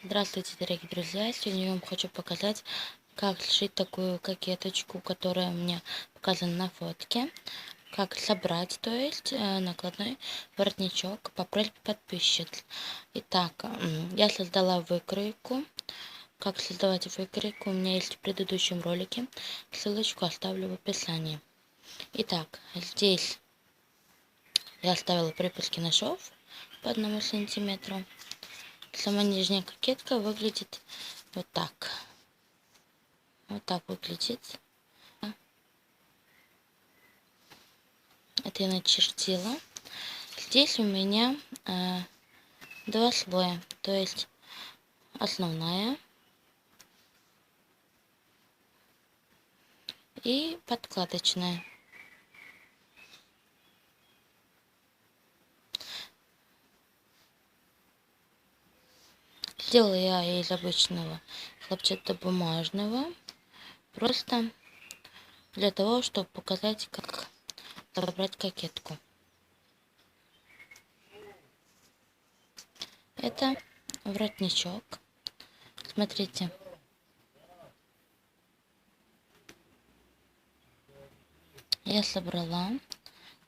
Здравствуйте, дорогие друзья! Сегодня я вам хочу показать, как сшить такую кокеточку, которая у меня показана на фотке. Как собрать, то есть накладной воротничок по просьбе подписчиц. Итак, я создала выкройку. Как создавать выкройку у меня есть в предыдущем ролике. Ссылочку оставлю в описании. Итак, здесь я оставила припуски на шов по 1 сантиметру. Сама нижняя кокетка выглядит вот так. Вот так выглядит. Это я начертила. Здесь у меня два слоя. То есть основная и подкладочная. Сделала я из обычного хлопчатобумажного. Просто для того, чтобы показать, как собрать кокетку. Это воротничок. Смотрите. Я собрала.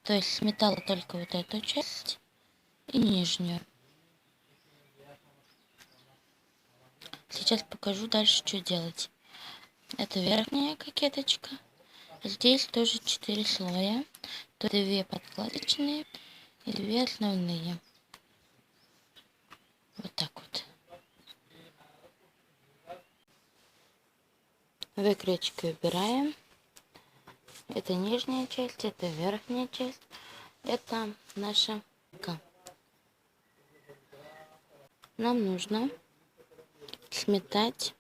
То есть сметала только вот эту часть и нижнюю. Сейчас покажу дальше, что делать. Это верхняя кокеточка. Здесь тоже 4 слоя. То 2 подкладочные и 2 основные. Вот так вот. Выкройки убираем. Это нижняя часть, это верхняя часть. Это наша ка. Нам нужно сметать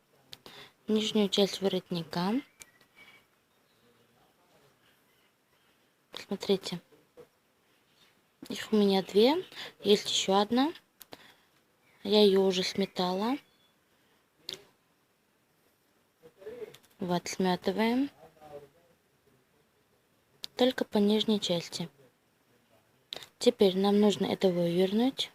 нижнюю часть воротника. Смотрите. Их у меня 2. Есть еще одна. Я ее уже сметала. Вот, сметываем. Только по нижней части. Теперь нам нужно это вывернуть.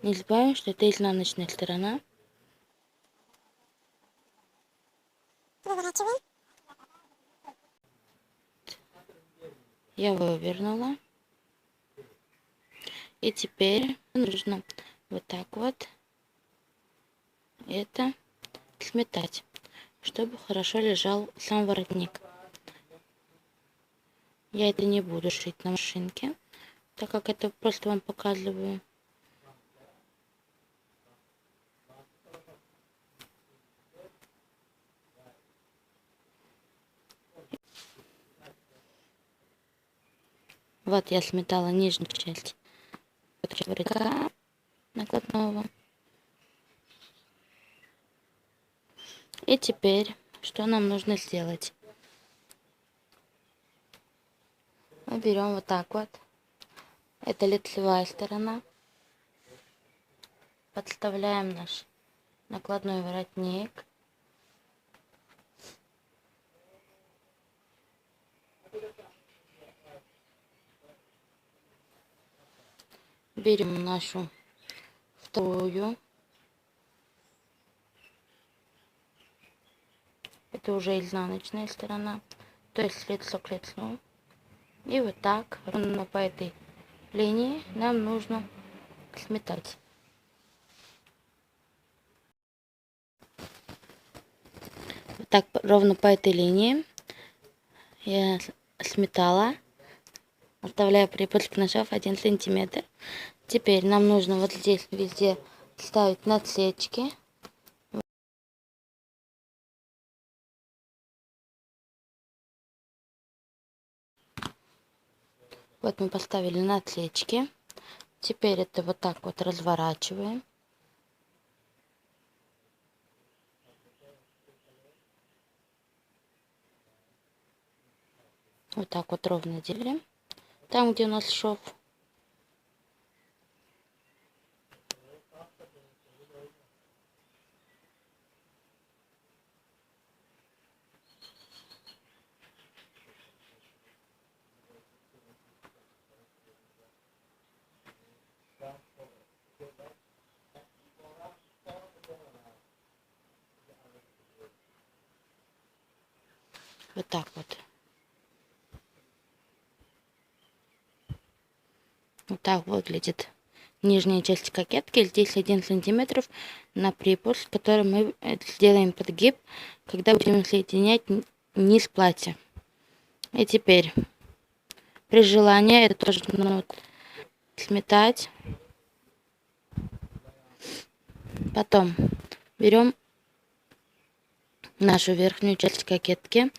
Не забываем, что это изнаночная сторона. Выворачиваем. Я вывернула. И теперь нужно вот так вот это сметать, чтобы хорошо лежал сам воротник. Я это не буду шить на машинке, так как это просто вам показываю. Вот я сметала нижнюю часть воротника накладного. И теперь, что нам нужно сделать? Мы берем вот так вот. Это лицевая сторона. Подставляем наш накладной воротник. Берем нашу вторую. Это уже изнаночная сторона. То есть лицо к лицу. И вот так, ровно по этой линии нам нужно сметать. Вот так ровно по этой линии я сметала. Оставляю припуск на шов 1 сантиметр. Теперь нам нужно вот здесь везде ставить насечки. Вот мы поставили насечки. Теперь это вот так вот разворачиваем. Вот так вот ровно делим. Там, где у нас шов. Вот так вот. Вот так выглядит нижняя часть кокетки. Здесь 1 сантиметр на припуск, который мы сделаем подгиб, когда будем соединять низ платья. И теперь, при желании, это тоже нужно сметать. Потом берем нашу верхнюю часть кокетки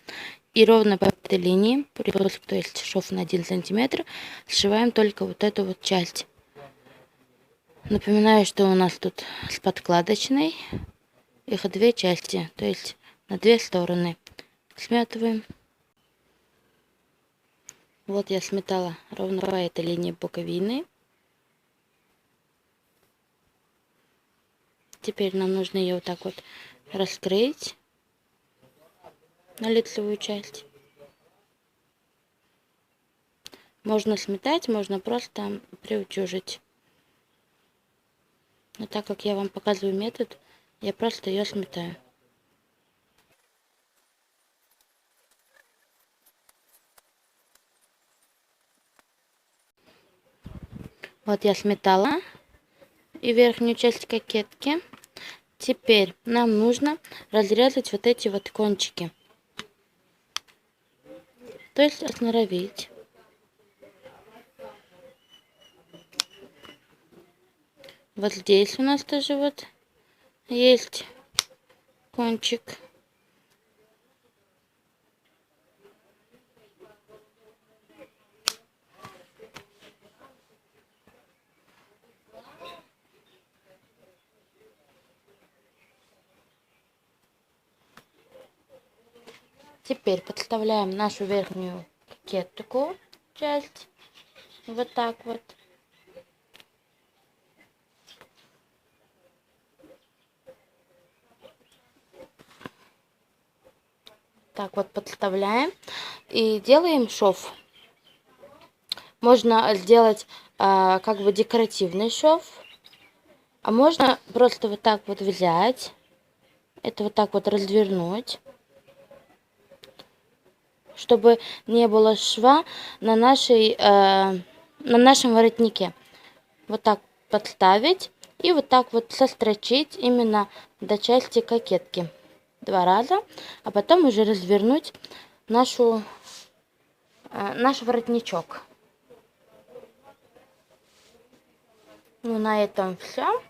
и ровно по этой линии, припуск, то есть шов на 1 сантиметр, сшиваем только вот эту вот часть. Напоминаю, что у нас тут с подкладочной. Их 2 части, то есть на 2 стороны. Сматываем. Вот я сметала ровно по этой линии боковины. Теперь нам нужно ее вот так вот раскрыть на лицевую часть. Можно сметать, можно просто приутюжить. Но так как я вам показываю метод, я просто ее сметаю. Вот я сметала и верхнюю часть кокетки. Теперь нам нужно разрезать вот эти вот кончики. То есть осноровить. Вот здесь у нас тоже вот есть кончик. Теперь подставляем нашу верхнюю кокетку часть вот так вот. Так вот подставляем и делаем шов. Можно сделать как бы декоративный шов, а можно просто вот так вот взять, это вот так вот развернуть, чтобы не было шва на нашем воротнике. Вот так подставить и вот так вот сострочить именно до части кокетки 2 раза, а потом уже развернуть наш воротничок. Ну, на этом все.